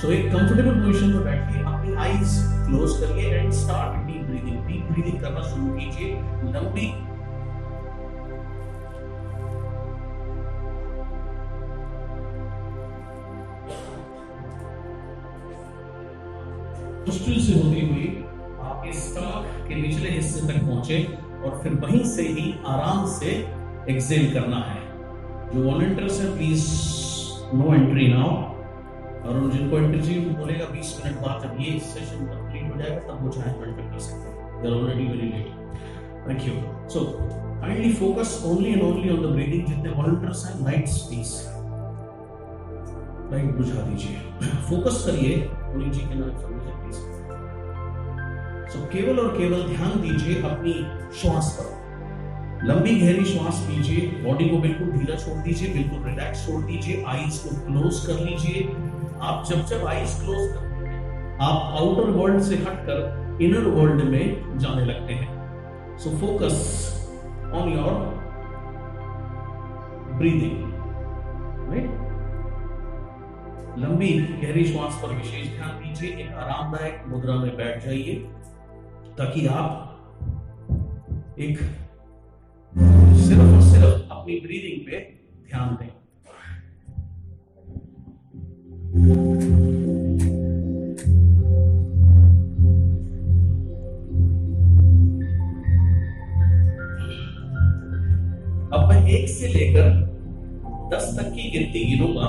सो एक comfortable position पर बैठिए, अपनी आईज क्लोज करिए and start deep breathing. Deep breathing करना शुरू कीजिए, लंबी मुश्किल से होती हुई आपके स्टमक के निचले हिस्से तक पहुंचे और फिर वहीं से ही आराम से एक्सेल करना है। जो वॉलंटियर्स है प्लीज नो एंट्री नाउ, और जिनको एंट्री बोलेगा 20 मिनट बाद जब ये सेशन कंप्लीट हो जाएगा तब वो चाहे एंटर कर सकते हैं। They are already very late. Thank you. So kindly focus only and only on the breathing. जितने वॉलंटियर्स हैं लाइट्स प्लीज लाइट बुझा दीजिए, फोकस करिए पुनीत जी के नाम से प्लीज। सो केवल और केवल ध्यान दीजिए अपनी श्वास पर। लंबी गहरी श्वास लीजिए, बॉडी को बिल्कुल ढीला छोड़ दीजिए, बिल्कुल रिलैक्स छोड़ दीजिए, आईज को क्लोज कर लीजिए। आप जब आईज क्लोज करते हैं आप आउटर वर्ल्ड से हटकर इनर वर्ल्ड में जाने लगते हैं। So focus on your breathing, right. लंबी गहरी श्वास पर विशेष ध्यान दीजिए। एक आरामदायक मुद्रा में बैठ जाइए ताकि आप एक सिर्फ और सिर्फ अपनी ब्रीदिंग पे ध्यान दें। अब मैं 1 से लेकर 10 तक की गिनती गिनूंगा।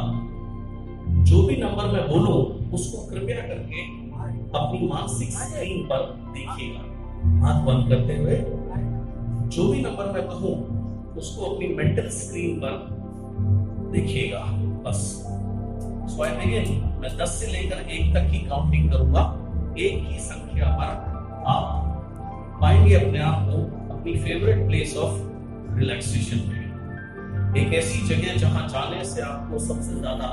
जो भी नंबर मैं बोलूं उसको कृपया करके अपनी मानसिक स्क्रीन पर देखिएगा, आंख बंद करते हुए। जो भी नंबर मैं कहूं उसको अपनी मेंटल स्क्रीन पर देखिएगा, बस। सो आई बिगिन। मैं 10 से लेकर 1 तक की काउंटिंग करूंगा। 1 की संख्या पर आप पाएंगे अपने आप को अपनी फेवरेट प्लेस ऑफ रिलैक्सेशन में, एक ऐसी जगह जहां जाने से आपको सबसे ज्यादा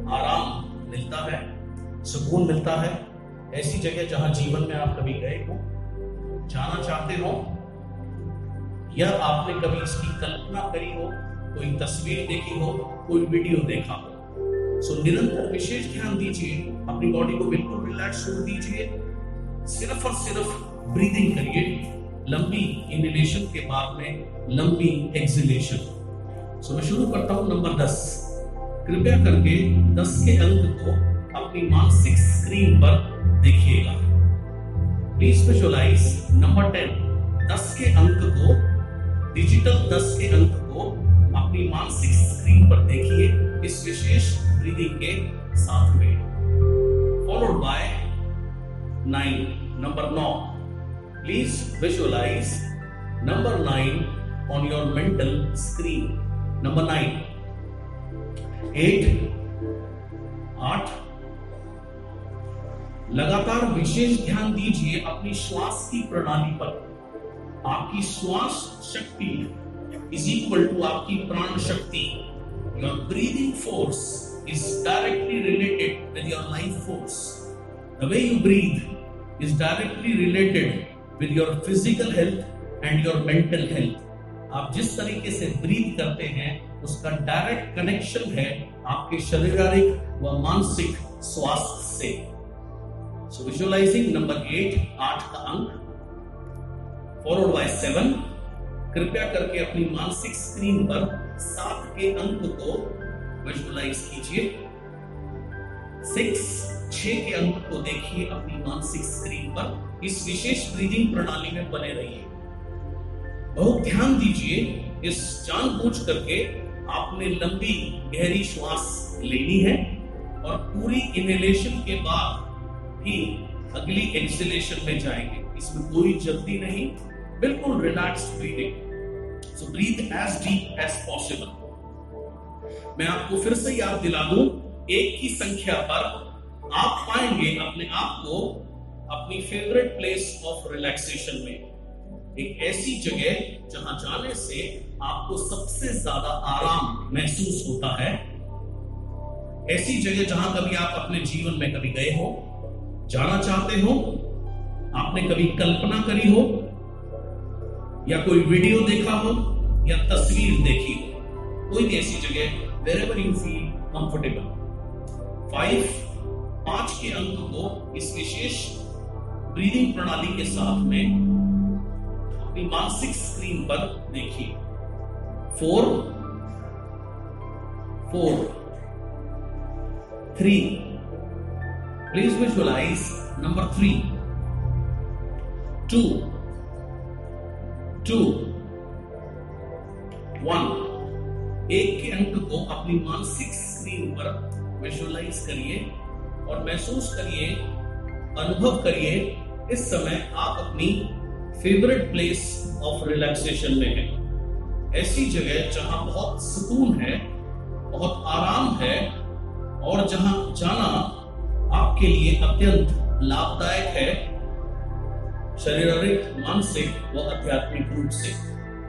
आराम मिलता है, सुकून मिलता है। ऐसी जगह जहां जीवन में आप कभी गए हो, जाना चाहते हो, या आपने कभी इसकी कल्पना करी हो, कोई तस्वीर देखी हो, कोई वीडियो देखा हो। सो निरंतर विशेष ध्यान दीजिए, अपनी बॉडी को बिल्कुल रिलैक्स छोड़ दीजिए, सिर्फ और सिर्फ ब्रीदिंग करिए। लंबी इनहेलेशन के बाद में लंबी एक्सहेलेशन। सो मैं शुरू करता हूं नंबर 10। कृपया करके 10 के अंक को अपनी मानसिक स्क्रीन पर देखिएगा। Please visualise number 10। 10 के अंक को, डिजिटल 10 के अंक को अपनी मानसिक स्क्रीन पर देखिए इस विशेष ब्रीदिंग के साथ में। Followed by 9, number 9। Please visualise number 9 on your mental screen. Number 9, 8। लगातार विशेष ध्यान दीजिए अपनी श्वास की प्रणाली पर। आपकी श्वास शक्ति इज इक्वल टू आपकी प्राण शक्ति। Your breathing force is directly related with your life force. The way you breathe is directly related with your physical health and your mental health. आप जिस तरीके से ब्रीथ करते हैं उसका डायरेक्ट कनेक्शन है आपके शारीरिक व मानसिक स्वास्थ्य से। सो विजुअलाइजिंग नंबर 8 का अंक, फॉलोड बाय 7। कृपया करके अपनी मानसिक स्क्रीन पर 7 के अंक को विजुअलाइज कीजिए। 6 के अंक को देखिए अपनी मानसिक स्क्रीन पर। इस विशेष ब्रीदिंग प्रणाली में बने रहिए, बहुत ध्यान दीजिए। इस जानबूझ करके आपने लंबी गहरी श्वास लेनी है और पूरी इनहेलेशन के बाद ही अगली एक्सहेलेशन में जाएंगे। इसमें कोई जल्दी नहीं, बिल्कुल relaxed breathing. So breathe as deep as possible. मैं आपको फिर से याद दिला दूं, 1 की संख्या पर आप पाएंगे अपने आप को अपनी फेवरेट प्लेस ऑफ रिलैक्सेशन में, एक ऐसी जगह जहां जाने से आपको सबसे ज्यादा आराम महसूस होता है। ऐसी जगह जहां कभी आप अपने जीवन में कभी गए हो, जाना चाहते हो, आपने कभी कल्पना करी हो, या कोई वीडियो देखा हो, या तस्वीर देखी हो। कोई भी ऐसी जगह wherever you feel comfortable। 5, 5 के अंक को इस विशेष ब्रीदिंग प्रणाली के साथ में अपनी मानसिक स्क्रीन पर देखिए। 4 4 3 प्लीज विजुअलाइज नंबर 3 2 2 1 एक के अंक को अपनी मानसिक स्क्रीन पर विजुअलाइज करिए और महसूस करिए, अनुभव करिए इस समय आप अपनी फेवरेट प्लेस ऑफ रिलैक्सेशन में हैं। ऐसी जगह जहां बहुत सुकून है, बहुत आराम है और जहां जाना आपके लिए अत्यंत लाभदायक है, शारीरिक, मानसिक व आध्यात्मिक रूप से।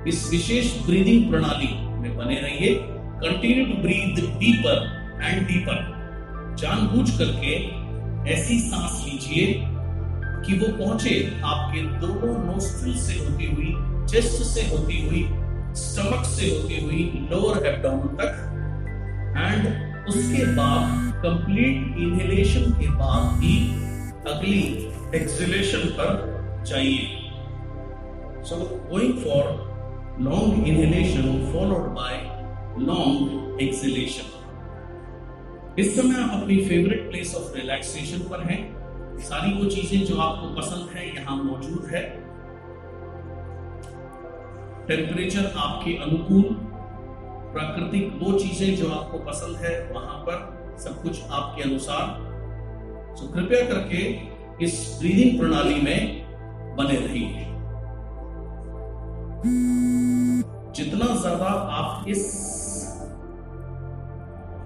इस विशेष ब्रीदिंग प्रणाली में बने रहिए। Continue to breathe deeper and deeper. जानबूझ करके ऐसी सांस लीजिए कि वो पहुंचे आपके दोनों नोस्ट्रिल से होती हुई, चेस्ट से होती हुई, स्टमक से होती हुई लोअर एब्डोमेन तक, एंड उसके बाद कंप्लीट इनहेलेशन के बाद ही अगली एक्सहेलेशन पर जाइए। So going for long inhalation followed by long exhalation. इस समय आप अपनी फेवरेट प्लेस ऑफ रिलैक्सेशन पर हैं। सारी वो चीजें जो आपको पसंद है यहां मौजूद है। टेम्परेचर आपके अनुकूल, प्राकृतिक वो चीजें जो आपको पसंद है वहां पर सब कुछ आपके अनुसार। तो कृपया करके इस ब्रीदिंग प्रणाली में बने रहिए। जितना ज्यादा आप इस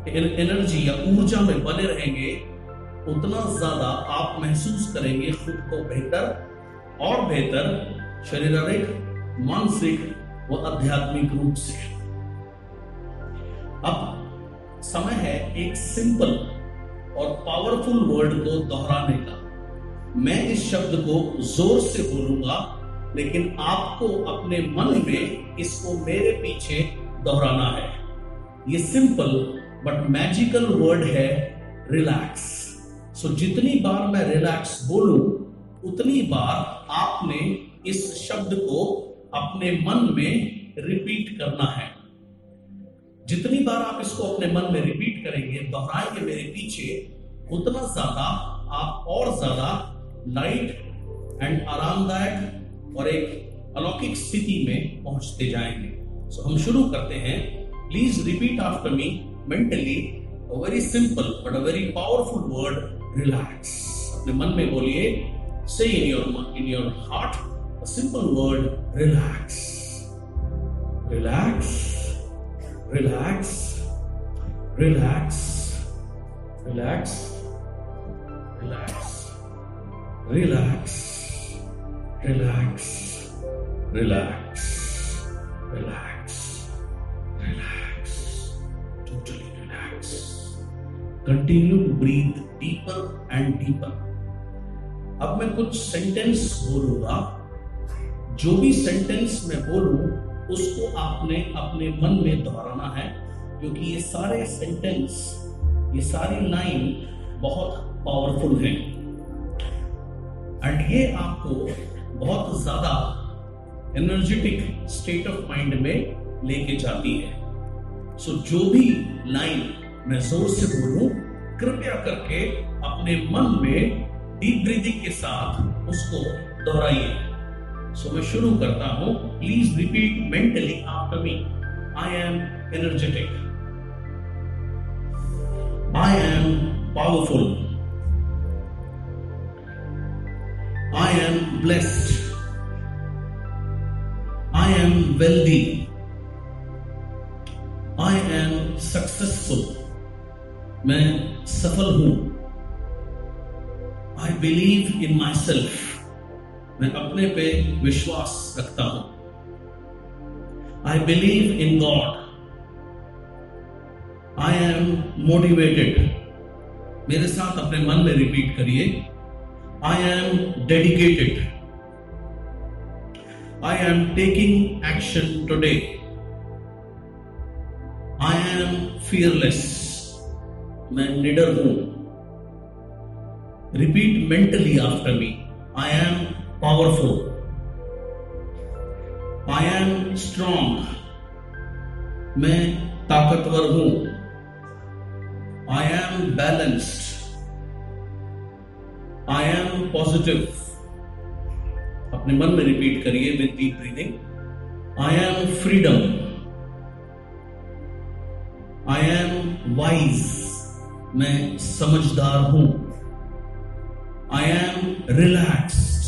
एनर्जी या ऊर्जा में बने रहेंगे उतना ज्यादा आप महसूस करेंगे खुद को बेहतर और बेहतर शारीरिक, मानसिक व आध्यात्मिक रूप से। अब समय है एक सिंपल और पावरफुल वर्ड को दोहराने का। मैं इस शब्द को जोर से बोलूंगा, लेकिन आपको अपने मन में इसको मेरे पीछे दोहराना है। ये सिंपल बट मैजिकल वर्ड है रिलैक्स। सो जितनी बार मैं रिलैक्स बोलूं उतनी बार आपने इस शब्द को अपने मन में रिपीट करना है। जितनी बार आप इसको अपने मन में रिपीट करेंगे, दोहराएंगे मेरे पीछे, उतना ज्यादा आप और ज्यादा लाइट एंड आरामदायक और एक अलौकिक स्थिति में पहुंचते जाएंगे। सो हम शुरू करते हैं। Please repeat after me mentally a very simple but a very powerful word, relax. अपने मन में बोलिए, say in your heart a simple word, relax. Relax, relax, relax, relax, relax, relax, relax, relax, relax, relax. Totally relax. Continue to breathe deeper and deeper. अब मैं कुछ sentence बोलूंगा। जो भी सेंटेंस मैं बोलूं उसको आपने अपने मन में दोहराना है, क्योंकि ये सारे सेंटेंस, ये सारी लाइन बहुत पावरफुल है एंड ये आपको बहुत ज्यादा एनर्जेटिक स्टेट ऑफ माइंड में लेके जाती है। सो जो भी लाइन मैं जोर से बोलूं, कृपया करके अपने मन में डीप ब्रीदिंग के साथ उसको दोहराइए। सो मैं शुरू करता हूं। Please repeat mentally after me. I am energetic, I am powerful, I am blessed, I am wealthy, I am successful. मैं सफल हूं। I believe in myself. मैं अपने पे विश्वास रखता हूं। I believe in God. I am motivated. मेरे साथ अपने मन में रिपीट करिए। I am dedicated. I am taking action today. I am fearless. मैं निडर हूं। Repeat mentally after me. I am powerful. I am strong. मैं ताकतवर हूं. I am balanced. I am positive. अपने मन में रिपीट करिए with deep breathing. I am freedom. I am wise. मैं समझदार हूं. I am relaxed.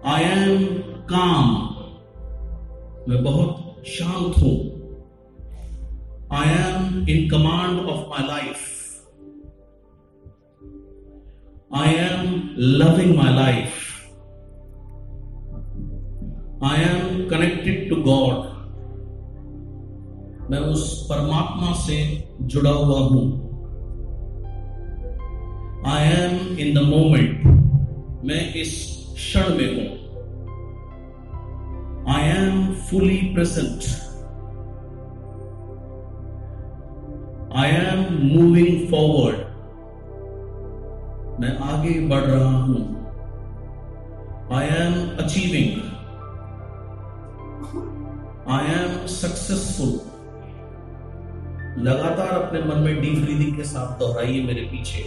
I am calm. मैं बहुत शांत हूं. I am in command of my life. I am loving my life. I am connected to God. मैं उस परमात्मा से जुड़ा हुआ हूं. I am in the moment. मैं इस क्षण में हूं. I am fully present. I am moving forward. मैं आगे बढ़ रहा हूं. I am achieving. I am successful. लगातार अपने मन में डीप ब्रीदिंग के साथ दोहराइए मेरे पीछे.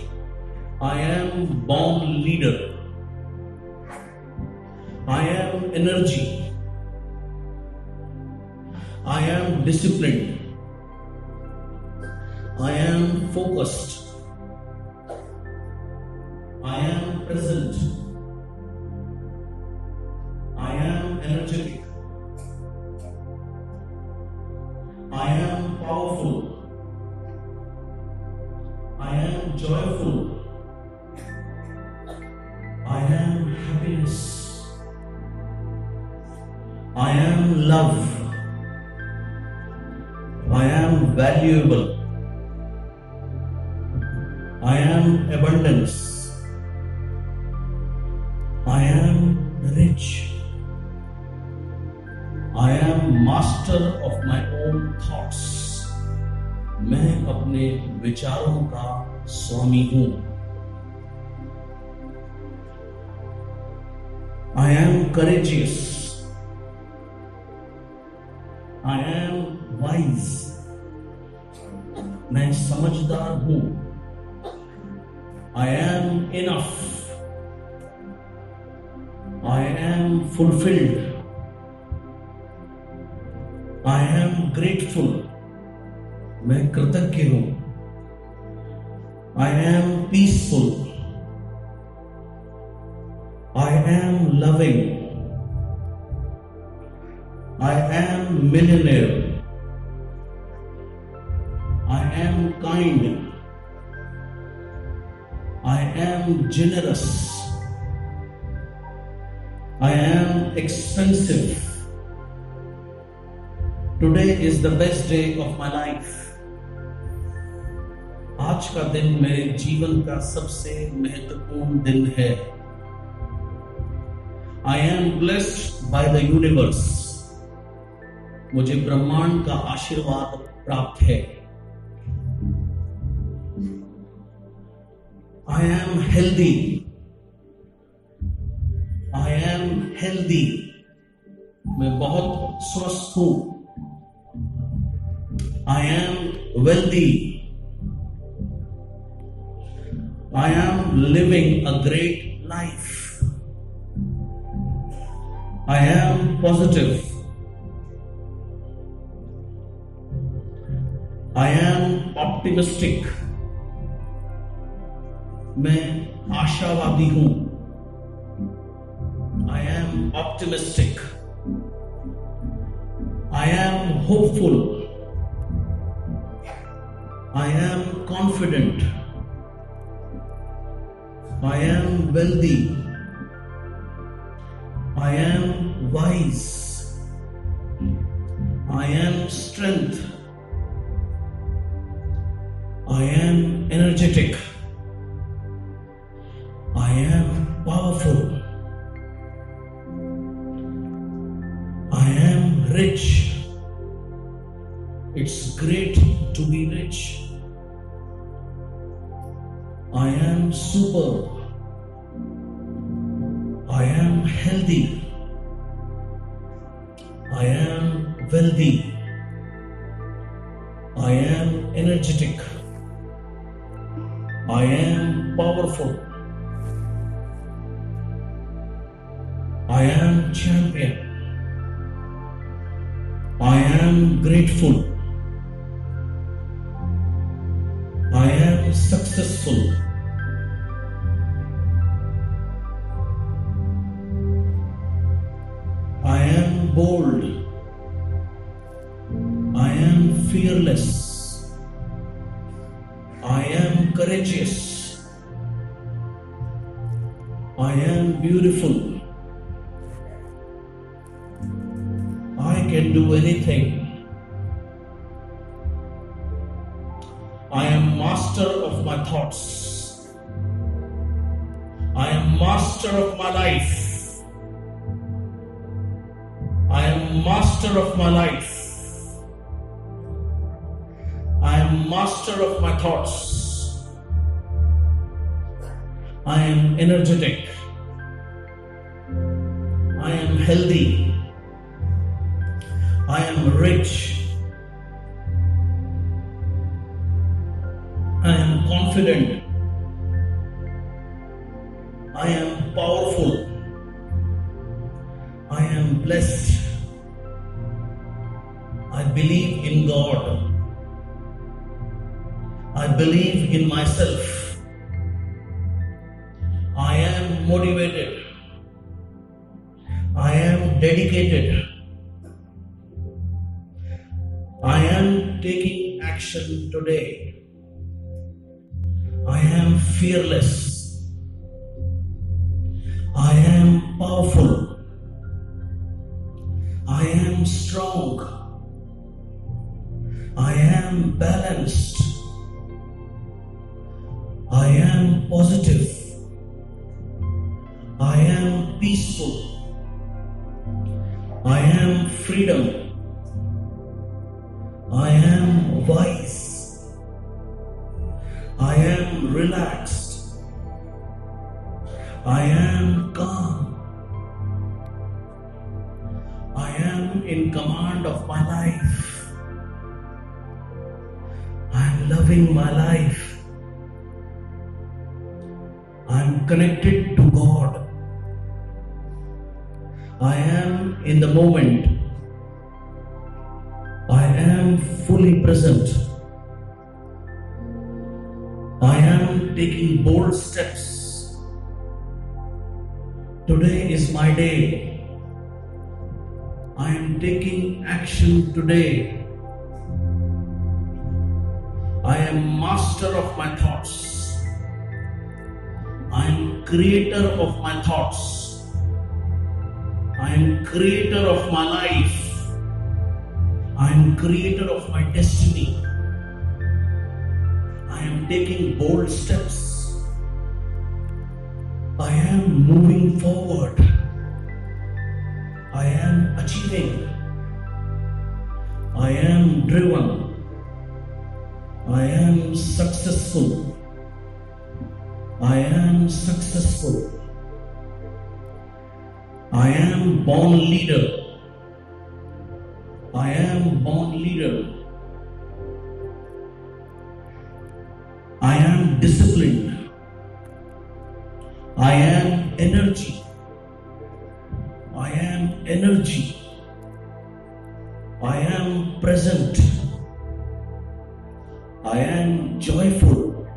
I am born leader. I am energy. I am disciplined. I am focused. I am present. I am energetic. I am powerful. I am joyful. I am happiness. I am love. I am valuable. I am abundance. I am rich. I am master of my own thoughts. मैं अपने विचारों का स्वामी हूं. I am courageous. I am wise. मैं समझदार हूं. I am enough. I am fulfilled. I am grateful. मैं कृतज्ञ हूं. I am peaceful. I am loving. I am millionaire. I am kind. I am generous. I am expensive. Today is the best day of my life. आज का दिन मेरे जीवन का सबसे महत्वपूर्ण दिन है. I am blessed by the universe. मुझे ब्रह्मांड का आशीर्वाद प्राप्त है. I am healthy. I am healthy. मैं बहुत स्वस्थ हूं. I am wealthy. I am living a great life. I am positive. I am optimistic. मैं आशावादी हूं. I am optimistic. I am hopeful. I am confident. I am wealthy. I am wise. I am strength. I am energetic. I am powerful. I am rich. It's great to be rich. I am superb. I am healthy. I am wealthy. I am energetic. I am powerful. I am champion. I am grateful. I am successful. I am bold. I am fearless. I am courageous. I am beautiful. I can do anything. I am master of my thoughts. I am master of my life. I am master of my life. I am master of my thoughts. I am energetic. I am healthy. I am rich. I am confident. I am powerful. I am blessed. I believe in God. I believe in myself. I am motivated. I am dedicated. I am taking action today. I am fearless. I am powerful. I am strong. I am balanced. I am positive. I am peaceful. I am freedom. I am wise. I am relaxed. I am calm. I am in command of my life. I am loving my life. I am connected to God. I am in the moment. I am fully present. I am taking bold steps. Today is my day. I am taking action today. I am master of my thoughts. I am creator of my thoughts. I am creator of my life. I am creator of my destiny. I am taking bold steps. I am moving forward. I am achieving. I am driven. I am successful. I am successful. I am born leader. I am born leader. I am disciplined. I am energy. I am energy. I am present. I am joyful.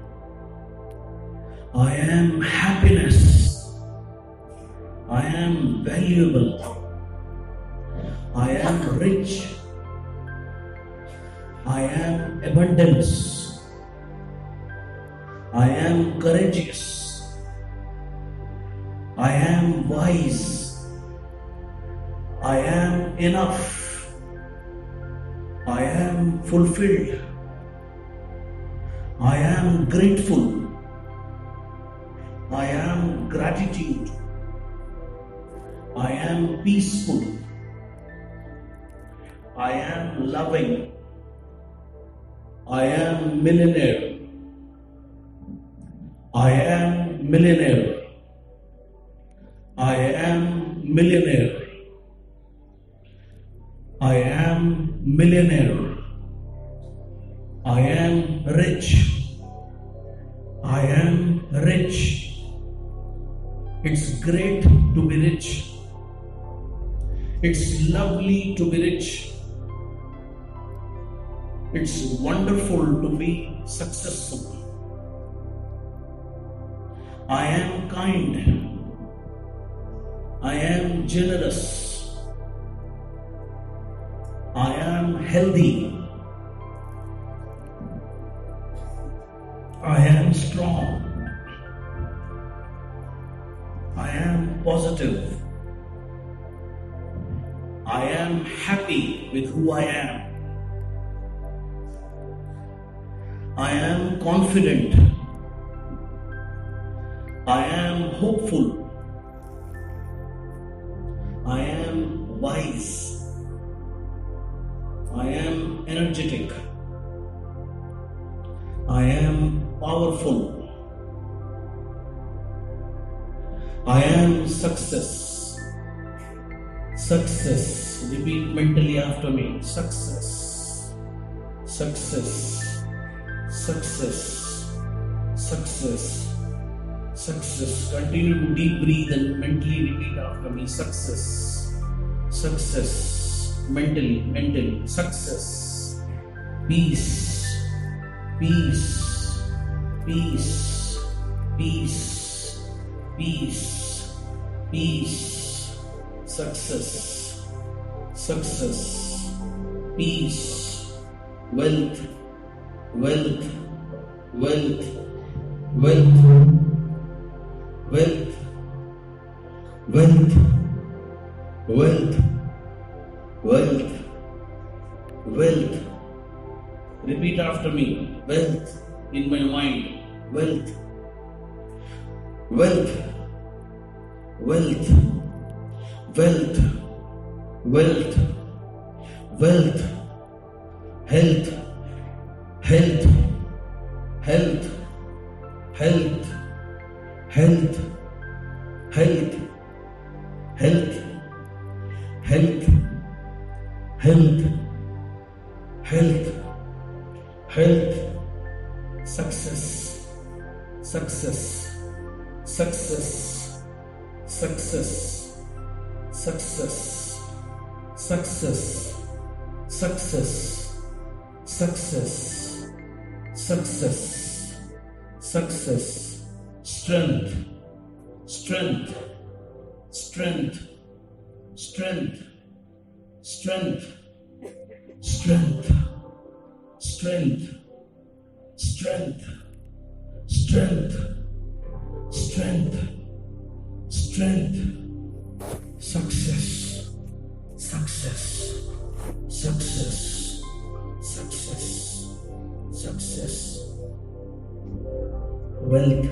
I am happiness. I am valuable. I am rich. I am abundance. I am courageous. I am wise. I am enough. I am fulfilled. I am grateful. I am gratitude. I am peaceful. I am loving. I am millionaire. I am millionaire. I am millionaire. I am millionaire. I am rich. I am rich. It's great to be rich. It's lovely to be rich. It's wonderful to be successful. I am kind. I am generous. I am healthy. I am strong. I am positive. I am happy with who I am. I am confident. I am hopeful. I am wise. I am energetic. I am powerful. I am success. Success. Repeat mentally after me. Success. Success. Success. Success. Success. Continue to deep breathe and mentally repeat after me. Success. Success. Mentally. Success. Peace. Peace. Peace. Peace. Peace. Peace. Success. Success. Peace. Wealth. Wealth. Wealth. Wealth. Wealth. Wealth. Wealth. Wealth. Wealth. Repeat after me. Wealth in my mind. Wealth. Wealth. Wealth. Wealth. Wealth. Wealth. Health. Health. Health. Health. Health. Health. Health. Health. Health. Health. Health. Success. Success. Success. Success. Success. Success. Success. Success. Success. Success. Strength. Strength. Strength. Strength. Strength. Strength. Strength. Strength. Strength. Strength. Strength. Success. Success. Success. Success. Success. Wealth.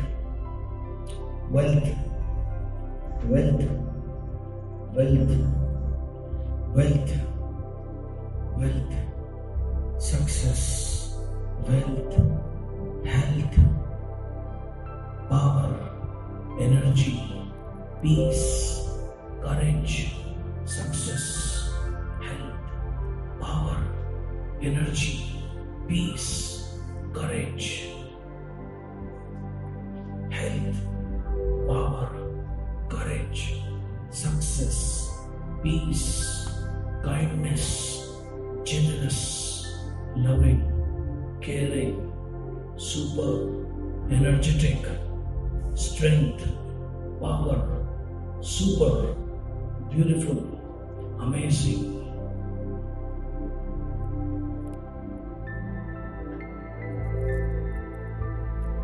Wealth. Wealth. Wealth. Wealth. Wealth. Success. Wealth. Health. Power. Energy. Peace. Courage. Success. Health. Power. Energy. Peace. Courage. Health. Power. Courage. Success. Peace. Kindness. Generous. Loving. Caring. Super. Energetic. Strength. Power. Super. Beautiful. Amazing.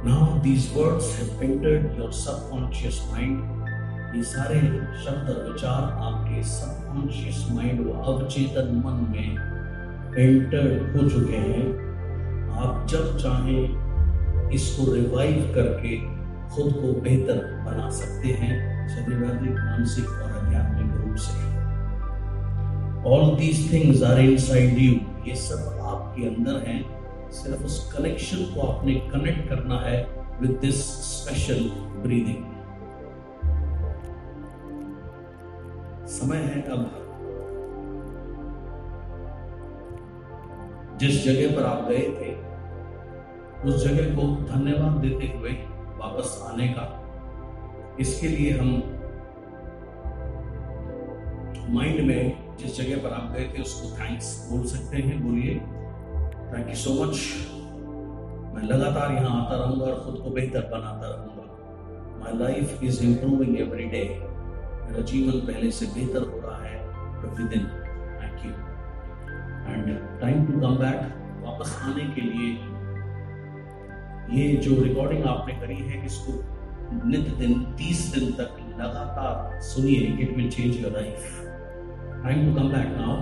Now these words have entered your subconscious mind. ये सारे शब्द और विचार आपके subconscious mind व अवचेतन मन में एंटर हो चुके हैं। आप जब चाहें इसको रिवाइव करके खुद को बेहतर बना सकते हैं, शारीरिक, मानसिक और आध्यात्मिक रूप से। All these things are inside you. ये सब आपके अंदर हैं। सिर्फ उस कनेक्शन को आपने कनेक्ट करना है with this special breathing. समय है अब जिस जगह पर आप गए थे उस जगह को धन्यवाद देते हुए वापस आने का। इसके लिए हम माइंड में जिस जगह पर आप गए थे उसको थैंक्स बोल सकते हैं। बोलिए, थैंक यू सो मच, मैं लगातार यहाँ आता रहूंगा और खुद को बेहतर बनाता रहूंगा। My life is improving every day, मेरा जीवन पहले से बेहतर हो रहा है प्रतिदिन। Thank you. And time to come back, वापस आने के लिए ये जो रिकॉर्डिंग आपने करी है इसको नित्य दिन 30 दिन तक लगातार सुनिए। It will change your life. Time to come back now.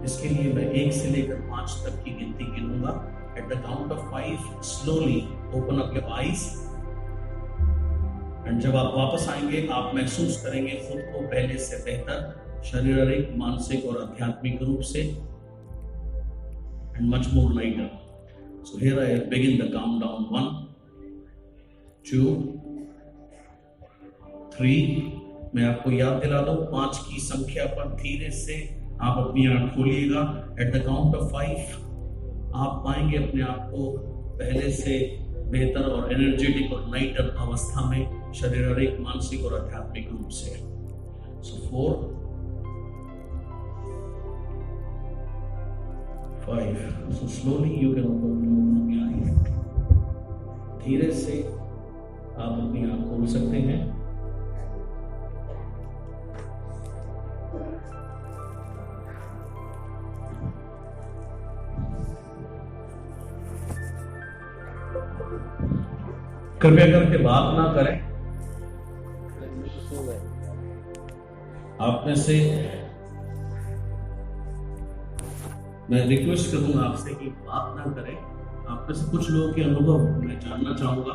इसके लिए मैं 1 से लेकर 5 तक की गिनती गिनूंगा। At the count of 5 slowly open up your eyes. And जब आप वापस आएंगे आप महसूस करेंगे खुद को पहले से बेहतर, शारीरिक, मानसिक और आध्यात्मिक रूप से, and much more lighter. So here I begin the countdown. 1 2 3। मैं आपको याद दिला दूं, 5 की संख्या पर धीरे से आप अपनी आंख खोलिएगा। एट द काउंट ऑफ 5 आप पाएंगे अपने आप को पहले से बेहतर और एनर्जेटिक और लाइटर अवस्था में, शारीरिक, मानसिक और आध्यात्मिक रूप से। सो 4 5। So slowly you can open your eyes. धीरे से आप अपनी आंख खोल सकते हैं। कृपया करके बात ना करें। आप में से मैं रिक्वेस्ट करूंगा आपसे कि बात ना करें। आप में से कुछ लोगों के अनुभव मैं जानना चाहूंगा।